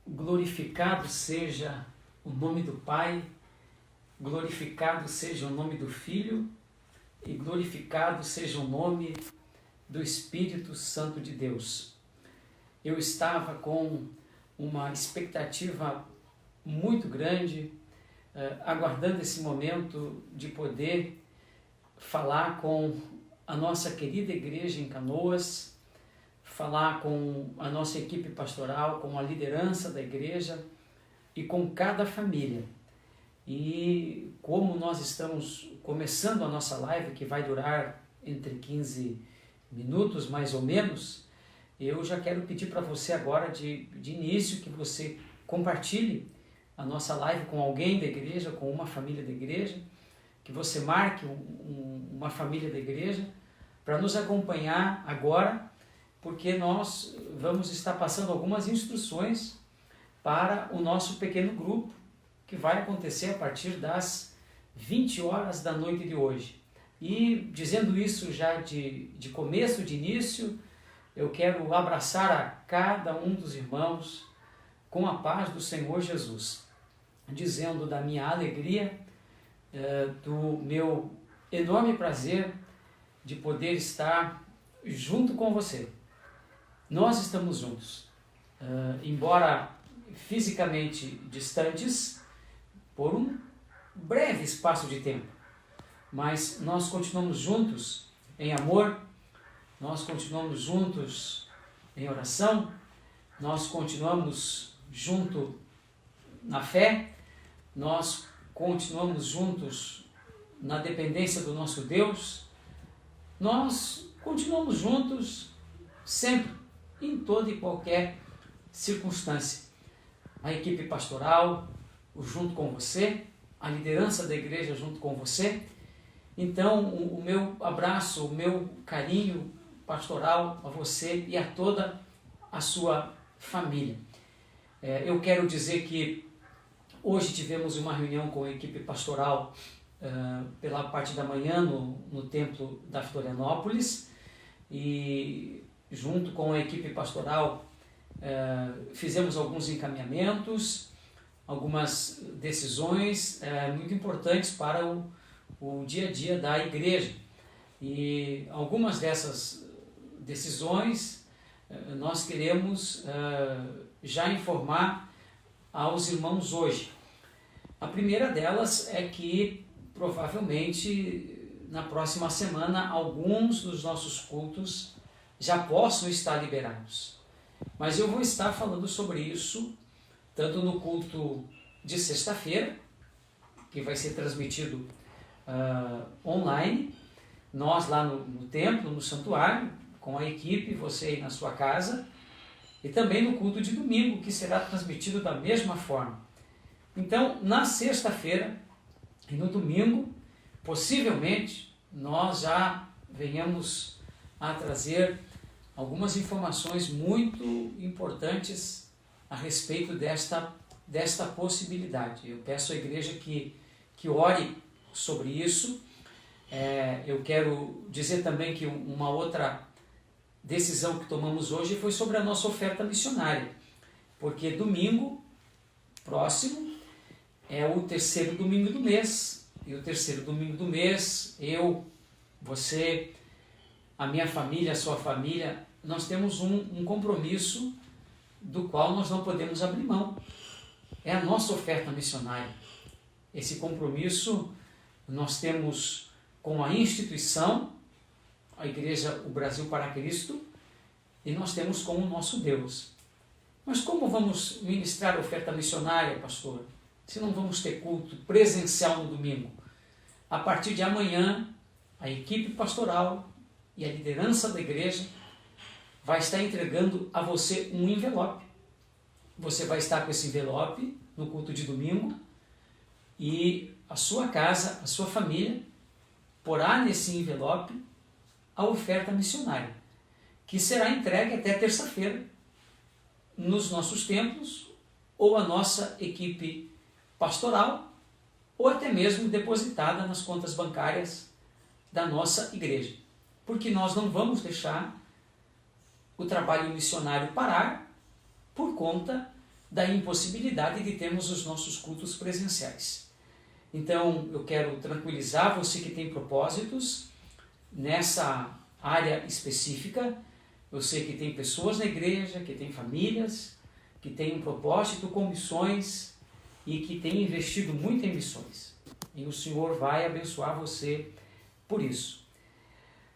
Glorificado seja o nome do Pai, glorificado seja o nome do Filho e glorificado seja o nome do Espírito Santo de Deus. Eu estava com uma expectativa muito grande, aguardando esse momento de poder falar com a nossa querida igreja em Canoas, falar com a nossa equipe pastoral, com a liderança da igreja e com cada família. E como nós estamos começando a nossa live, que vai durar entre 15 minutos mais ou menos, eu já quero pedir para você agora de início que você compartilhe a nossa live com alguém da igreja, com uma família da igreja, que você marque uma família da igreja para nos acompanhar agora, porque nós vamos estar passando algumas instruções para o nosso pequeno grupo, que vai acontecer a partir das 20 horas da noite de hoje. E dizendo isso já de começo, de início, eu quero abraçar a cada um dos irmãos com a paz do Senhor Jesus, dizendo da minha alegria, do meu enorme prazer de poder estar junto com você. Nós estamos juntos, embora fisicamente distantes, por um breve espaço de tempo, mas nós continuamos juntos em amor, nós continuamos juntos em oração, nós continuamos juntos na fé, nós continuamos juntos na dependência do nosso Deus, nós continuamos juntos sempre, em toda e qualquer circunstância. A equipe pastoral junto com você, a liderança da igreja junto com você. Então, o meu abraço, o meu carinho pastoral a você e a toda a sua família. Eu quero dizer que hoje tivemos uma reunião com a equipe pastoral pela parte da manhã no templo da Florianópolis, e junto com a equipe pastoral fizemos alguns encaminhamentos, algumas decisões muito importantes para o dia a dia da igreja. E algumas dessas decisões nós queremos já informar aos irmãos hoje. A primeira delas é que provavelmente na próxima semana alguns dos nossos cultos já possam estar liberados. Mas eu vou estar falando sobre isso tanto no culto de sexta-feira, que vai ser transmitido online, nós lá no templo, no santuário, com a equipe, você aí na sua casa, e também no culto de domingo, que será transmitido da mesma forma. Então, na sexta-feira e no domingo, possivelmente, nós já venhamos a trazer algumas informações muito importantes a respeito desta possibilidade. Eu peço à igreja que ore sobre isso. Eu quero dizer também que uma outra decisão que tomamos hoje foi sobre a nossa oferta missionária, porque domingo próximo é o terceiro domingo do mês, e o terceiro domingo do mês, eu, você, a minha família, a sua família, nós temos um compromisso do qual nós não podemos abrir mão. É a nossa oferta missionária. Esse compromisso nós temos com a instituição, a Igreja O Brasil para Cristo, e nós temos com o nosso Deus. Mas como vamos ministrar a oferta missionária, pastor, se não vamos ter culto presencial no domingo? A partir de amanhã, a equipe pastoral e a liderança da igreja vai estar entregando a você um envelope. Você vai estar com esse envelope no culto de domingo, e a sua casa, a sua família, porá nesse envelope a oferta missionária, que será entregue até terça-feira nos nossos templos, ou a nossa equipe pastoral, ou até mesmo depositada nas contas bancárias da nossa igreja. Porque nós não vamos deixar o trabalho missionário parar por conta da impossibilidade de termos os nossos cultos presenciais. Então, eu quero tranquilizar você que tem propósitos nessa área específica. Eu sei que tem pessoas na igreja, que tem famílias, que tem um propósito com missões e que tem investido muito em missões. E o Senhor vai abençoar você por isso.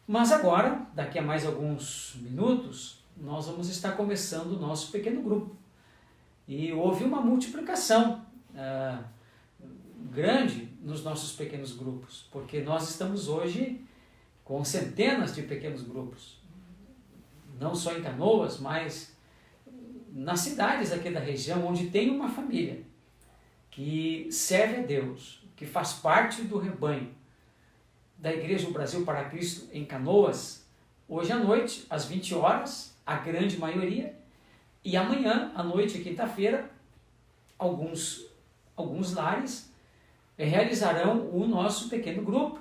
Mas agora, daqui a mais alguns minutos, nós vamos estar começando o nosso pequeno grupo. E houve uma multiplicação grande nos nossos pequenos grupos, porque nós estamos hoje com centenas de pequenos grupos, não só em Canoas, mas nas cidades aqui da região, onde tem uma família que serve a Deus, que faz parte do rebanho da Igreja do Brasil para Cristo em Canoas, hoje à noite, às 20 horas, a grande maioria, e amanhã, à noite, quinta-feira, alguns lares realizarão o nosso pequeno grupo,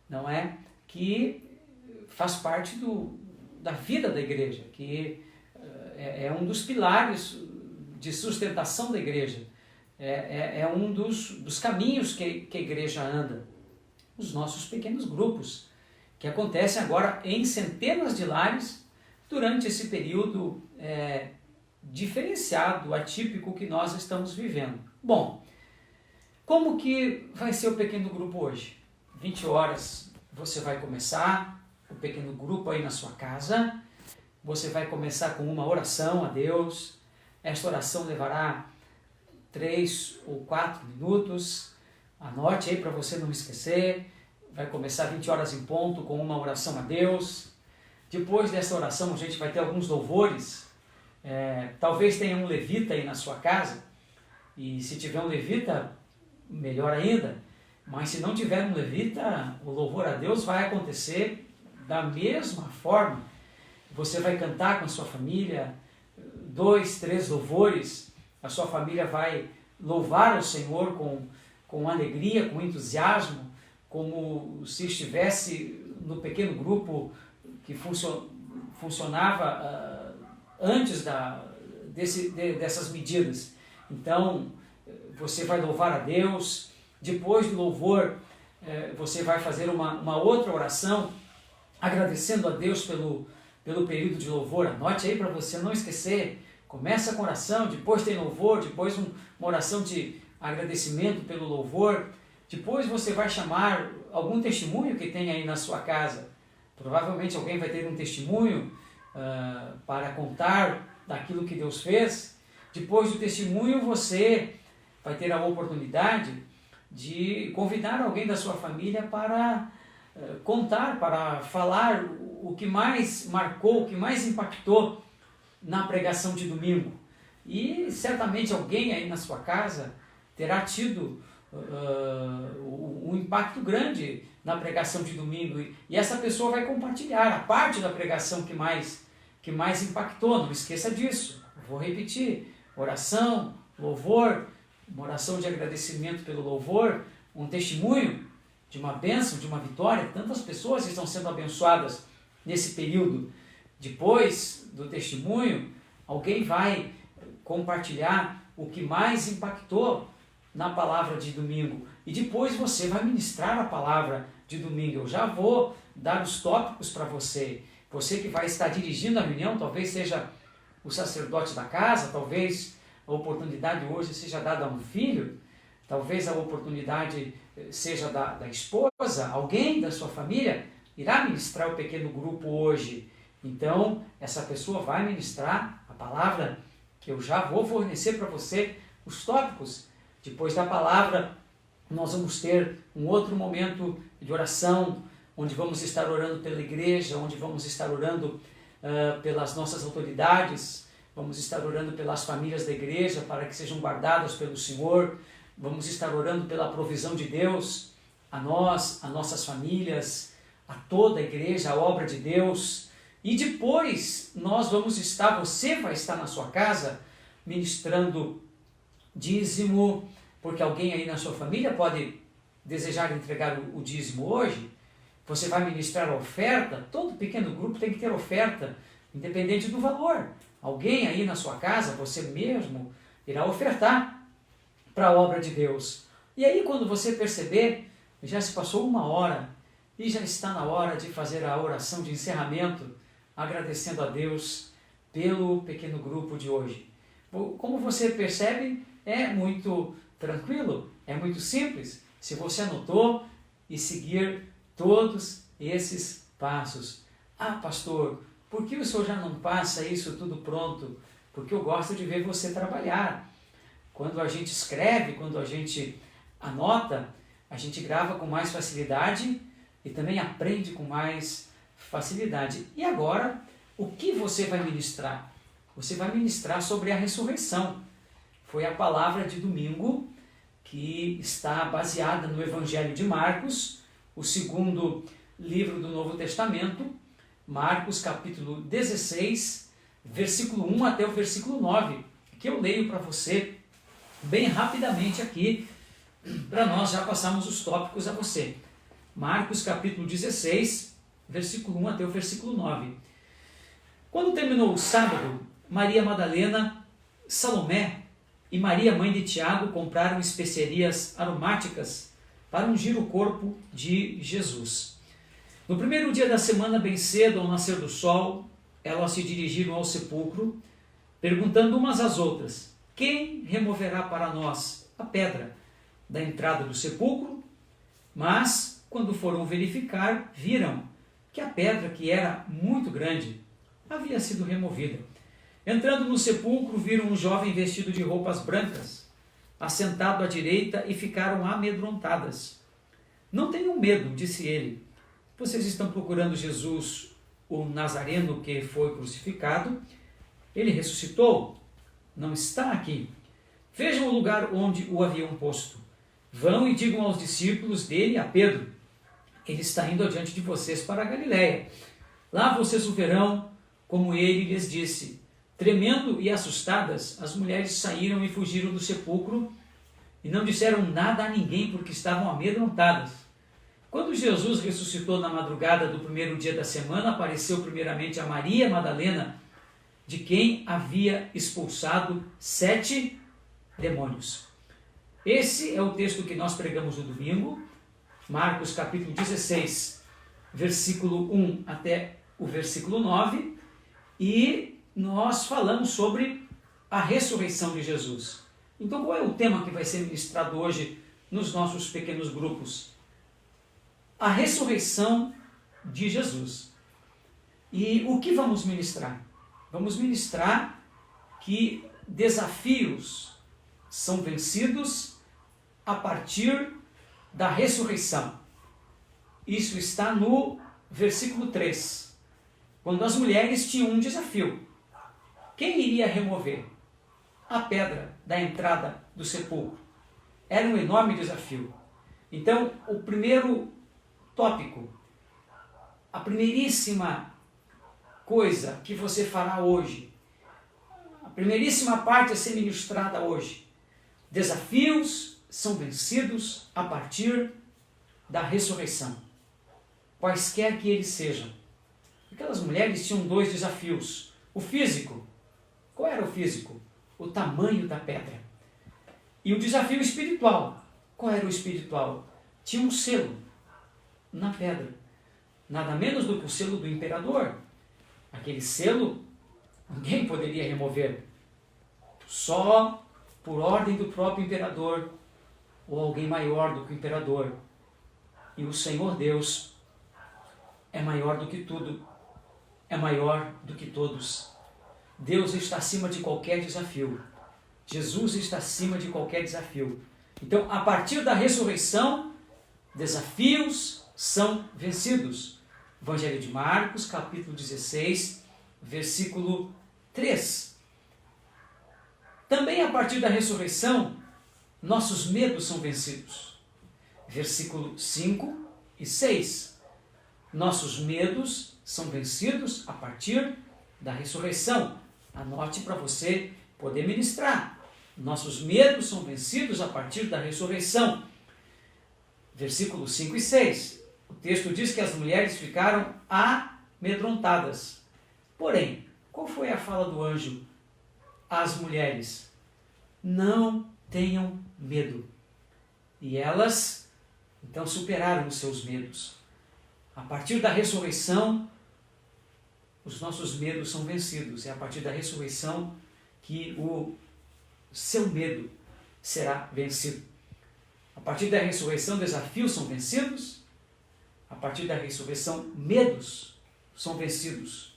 não é? Que faz parte da vida da igreja, que é um dos pilares de sustentação da igreja, é um dos caminhos que a igreja anda, os nossos pequenos grupos, que acontecem agora em centenas de lares durante esse período diferenciado, atípico que nós estamos vivendo. Bom, como que vai ser o pequeno grupo hoje? 20 horas você vai começar o pequeno grupo aí na sua casa, você vai começar com uma oração a Deus, esta oração levará 3 ou 4 minutos, anote aí para você não esquecer, vai começar 20 horas em ponto com uma oração a Deus. Depois dessa oração a gente vai ter alguns louvores, talvez tenha um levita aí na sua casa, e se tiver um levita, melhor ainda, mas se não tiver um levita, o louvor a Deus vai acontecer da mesma forma. Você vai cantar com a sua família, 2, 3 louvores, a sua família vai louvar o Senhor com alegria, com entusiasmo, como se estivesse no pequeno grupo que funcionava antes dessas medidas. Então, você vai louvar a Deus, depois do louvor, você vai fazer uma outra oração, agradecendo a Deus pelo período de louvor. Anote aí para você não esquecer, começa com oração, depois tem louvor, depois uma oração de agradecimento pelo louvor, depois você vai chamar algum testemunho que tem aí na sua casa. Provavelmente alguém vai ter um testemunho para contar daquilo que Deus fez. Depois do testemunho você vai ter a oportunidade de convidar alguém da sua família para contar, para falar o que mais marcou, o que mais impactou na pregação de domingo. E certamente alguém aí na sua casa terá tido um impacto grande na pregação de domingo, e essa pessoa vai compartilhar a parte da pregação que mais impactou. Não esqueça disso, vou repetir: oração, louvor, uma oração de agradecimento pelo louvor, um testemunho de uma bênção, de uma vitória. Tantas pessoas estão sendo abençoadas nesse período. Depois do testemunho, alguém vai compartilhar o que mais impactou na palavra de domingo, e depois você vai ministrar a palavra de domingo. Eu já vou dar os tópicos para você. Você que vai estar dirigindo a reunião, talvez seja o sacerdote da casa, talvez a oportunidade hoje seja dada a um filho, talvez a oportunidade seja da esposa, alguém da sua família irá ministrar o pequeno grupo hoje. Então, essa pessoa vai ministrar a palavra, que eu já vou fornecer para você os tópicos. Depois da palavra, nós vamos ter um outro momento de oração, onde vamos estar orando pela igreja, onde vamos estar orando pelas nossas autoridades, vamos estar orando pelas famílias da igreja, para que sejam guardadas pelo Senhor, vamos estar orando pela provisão de Deus, a nós, a nossas famílias, a toda a igreja, a obra de Deus. E depois você vai estar na sua casa ministrando dízimo, porque alguém aí na sua família pode desejar entregar o dízimo hoje. Você vai ministrar a oferta. Todo pequeno grupo tem que ter oferta, independente do valor. Alguém aí na sua casa, você mesmo, irá ofertar para a obra de Deus. E aí, quando você perceber, já se passou 1 hora e já está na hora de fazer a oração de encerramento, agradecendo a Deus pelo pequeno grupo de hoje. Como você percebe, é muito tranquilo, é muito simples. Se você anotou e seguir todos esses passos. Ah, pastor, por que o senhor já não passa isso tudo pronto? Porque eu gosto de ver você trabalhar. Quando a gente escreve, quando a gente anota, a gente grava com mais facilidade e também aprende com mais facilidade. E agora, o que você vai ministrar? Você vai ministrar sobre a ressurreição. Foi a palavra de domingo que está baseada no Evangelho de Marcos, o segundo livro do Novo Testamento, Marcos capítulo 16, versículo 1 até o versículo 9, que eu leio para você bem rapidamente aqui, para nós já passarmos os tópicos a você. Marcos capítulo 16, versículo 1 até o versículo 9. Quando terminou o sábado, Maria Madalena, Salomé e Maria, mãe de Tiago, compraram especiarias aromáticas para ungir o corpo de Jesus. No primeiro dia da semana, bem cedo, ao nascer do sol, elas se dirigiram ao sepulcro, perguntando umas às outras: quem removerá para nós a pedra da entrada do sepulcro? Mas, quando foram verificar, viram que a pedra, que era muito grande, havia sido removida. Entrando no sepulcro, viram um jovem vestido de roupas brancas, assentado à direita, e ficaram amedrontadas. Não tenham medo, disse ele. Vocês estão procurando Jesus, o Nazareno que foi crucificado. Ele ressuscitou? Não está aqui. Vejam o lugar onde o haviam posto. Vão e digam aos discípulos dele, a Pedro: ele está indo adiante de vocês para a Galiléia. Lá vocês o verão, como ele lhes disse. Tremendo e assustadas, as mulheres saíram e fugiram do sepulcro e não disseram nada a ninguém porque estavam amedrontadas. Quando Jesus ressuscitou na madrugada do primeiro dia da semana, apareceu primeiramente a Maria Madalena, de quem havia expulsado 7 demônios. Esse é o texto que nós pregamos no domingo, Marcos capítulo 16, versículo 1 até o versículo 9, e nós falamos sobre a ressurreição de Jesus. Então, qual é o tema que vai ser ministrado hoje nos nossos pequenos grupos? A ressurreição de Jesus. E o que vamos ministrar? Vamos ministrar que desafios são vencidos a partir da ressurreição. Isso está no versículo 3, quando as mulheres tinham um desafio. Quem iria remover a pedra da entrada do sepulcro? Era um enorme desafio. Então, o primeiro tópico, a primeiríssima coisa que você fará hoje, a primeiríssima parte a ser ministrada hoje: desafios são vencidos a partir da ressurreição, quaisquer que eles sejam. Aquelas mulheres tinham 2 desafios. O físico. Qual era o físico? O tamanho da pedra. E o desafio espiritual. Qual era o espiritual? Tinha um selo na pedra. Nada menos do que o selo do imperador. Aquele selo ninguém poderia remover. Só por ordem do próprio imperador ou alguém maior do que o imperador. E o Senhor Deus é maior do que tudo. É maior do que todos. Deus está acima de qualquer desafio. Jesus está acima de qualquer desafio. Então, a partir da ressurreição, desafios são vencidos. Evangelho de Marcos, capítulo 16, versículo 3. Também a partir da ressurreição, nossos medos são vencidos. Versículo 5 e 6. Nossos medos são vencidos a partir da ressurreição. Anote para você poder ministrar. Nossos medos são vencidos a partir da ressurreição. Versículos 5 e 6. O texto diz que as mulheres ficaram amedrontadas. Porém, qual foi a fala do anjo às mulheres? não tenham medo. E elas, então, superaram os seus medos. A partir da ressurreição, os nossos medos são vencidos. É a partir da ressurreição que o seu medo será vencido. A partir da ressurreição, desafios são vencidos. A partir da ressurreição, medos são vencidos.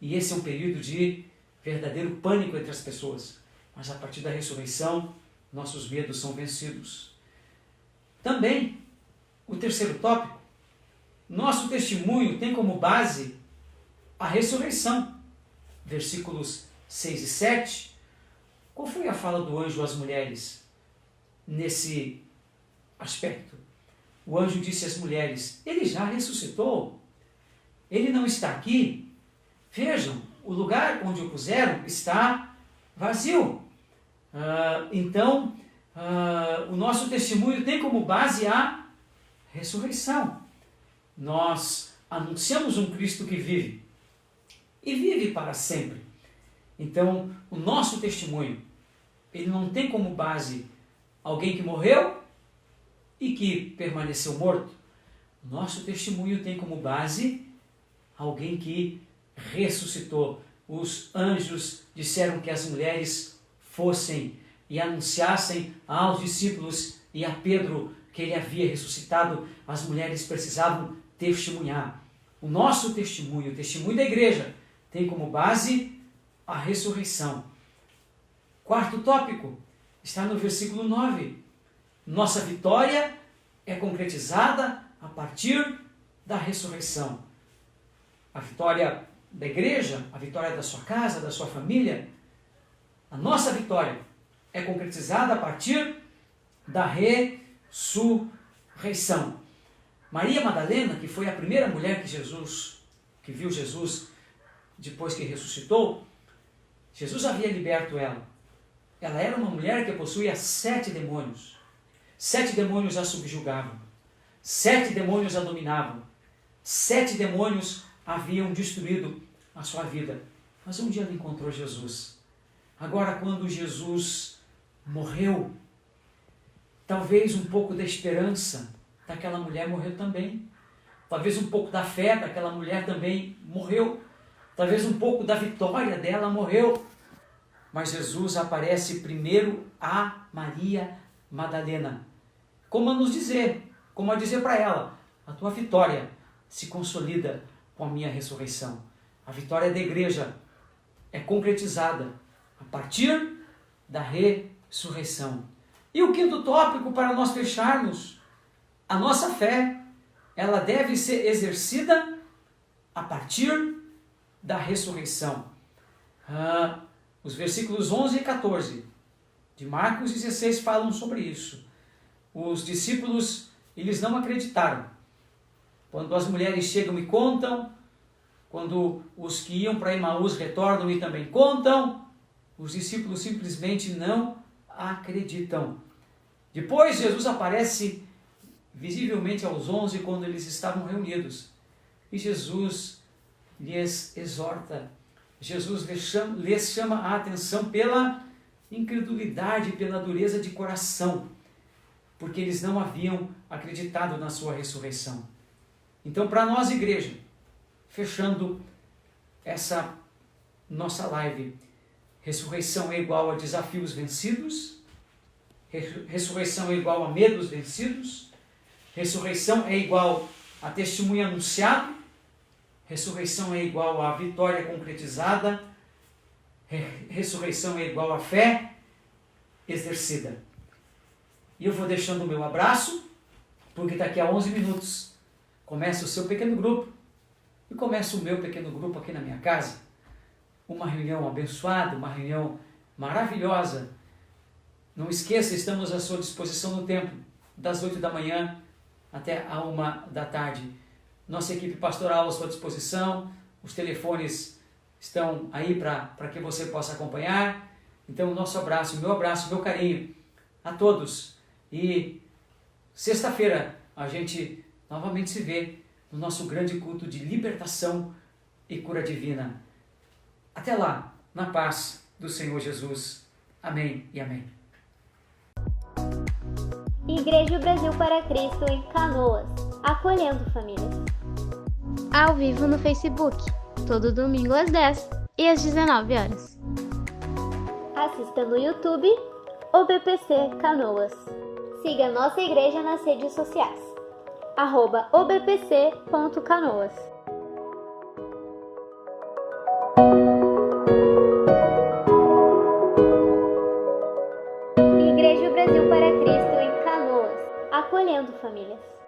E esse é um período de verdadeiro pânico entre as pessoas. Mas a partir da ressurreição, nossos medos são vencidos. Também, o terceiro tópico, nosso testemunho tem como base a ressurreição. Versículos 6 e 7. Qual foi a fala do anjo às mulheres nesse aspecto? O anjo disse às mulheres: ele já ressuscitou. Ele não está aqui. Vejam, o lugar onde o puseram está vazio. Então, o nosso testemunho tem como base a ressurreição. Nós anunciamos um Cristo que vive e vive para sempre. Então, o nosso testemunho, ele não tem como base alguém que morreu e que permaneceu morto. O nosso testemunho tem como base alguém que ressuscitou. Os anjos disseram que as mulheres fossem e anunciassem aos discípulos e a Pedro que ele havia ressuscitado. As mulheres precisavam testemunhar. O nosso testemunho, o testemunho da igreja, tem como base a ressurreição. Quarto tópico está no versículo 9. Nossa vitória é concretizada a partir da ressurreição. A vitória da igreja, a vitória da sua casa, da sua família, a nossa vitória é concretizada a partir da ressurreição. Maria Madalena, que foi a primeira mulher que viu Jesus depois que ressuscitou, Jesus havia liberto ela. Ela era uma mulher que possuía 7 demônios. 7 demônios a subjugavam. 7 demônios a dominavam. 7 demônios haviam destruído a sua vida. Mas um dia ela encontrou Jesus. Agora, quando Jesus morreu, talvez um pouco da esperança daquela mulher morreu também. Talvez um pouco da fé daquela mulher também morreu. Talvez um pouco da vitória dela morreu. Mas Jesus aparece primeiro a Maria Madalena. Como a dizer para ela: a tua vitória se consolida com a minha ressurreição. A vitória da igreja é concretizada a partir da ressurreição. E o quinto tópico para nós fecharmos: a nossa fé, ela deve ser exercida a partir da ressurreição. Os versículos 11 e 14 de Marcos 16 falam sobre isso. Os discípulos, eles não acreditaram. Quando as mulheres chegam e contam, quando os que iam para Emaús retornam e também contam, os discípulos simplesmente não acreditam. Depois Jesus aparece visivelmente aos 11 quando eles estavam reunidos. E Jesus lhes exorta. Jesus lhes chama a atenção pela incredulidade, pela dureza de coração, porque eles não haviam acreditado na sua ressurreição. Então, para nós, igreja, fechando essa nossa live, ressurreição é igual a desafios vencidos, ressurreição é igual a medos vencidos, ressurreição é igual a testemunho anunciado, ressurreição é igual a vitória concretizada, ressurreição é igual a fé exercida. E eu vou deixando o meu abraço, porque daqui a 11 minutos começa o seu pequeno grupo e começa o meu pequeno grupo aqui na minha casa. Uma reunião abençoada, uma reunião maravilhosa. Não esqueça, estamos à sua disposição no tempo, das 8 da manhã até a 1 da tarde. Nossa equipe pastoral à sua disposição, os telefones estão aí para que você possa acompanhar. Então, o nosso abraço, meu carinho a todos. E sexta-feira a gente novamente se vê no nosso grande culto de libertação e cura divina. Até lá, na paz do Senhor Jesus. Amém e amém. Igreja Brasil para Cristo em Canoas, acolhendo famílias. Ao vivo no Facebook, todo domingo às 10 e às 19 horas. Assista no YouTube OBPC Canoas. Siga nossa igreja nas redes sociais, @obpc.canoas. Igreja Brasil para Cristo em Canoas, acolhendo famílias.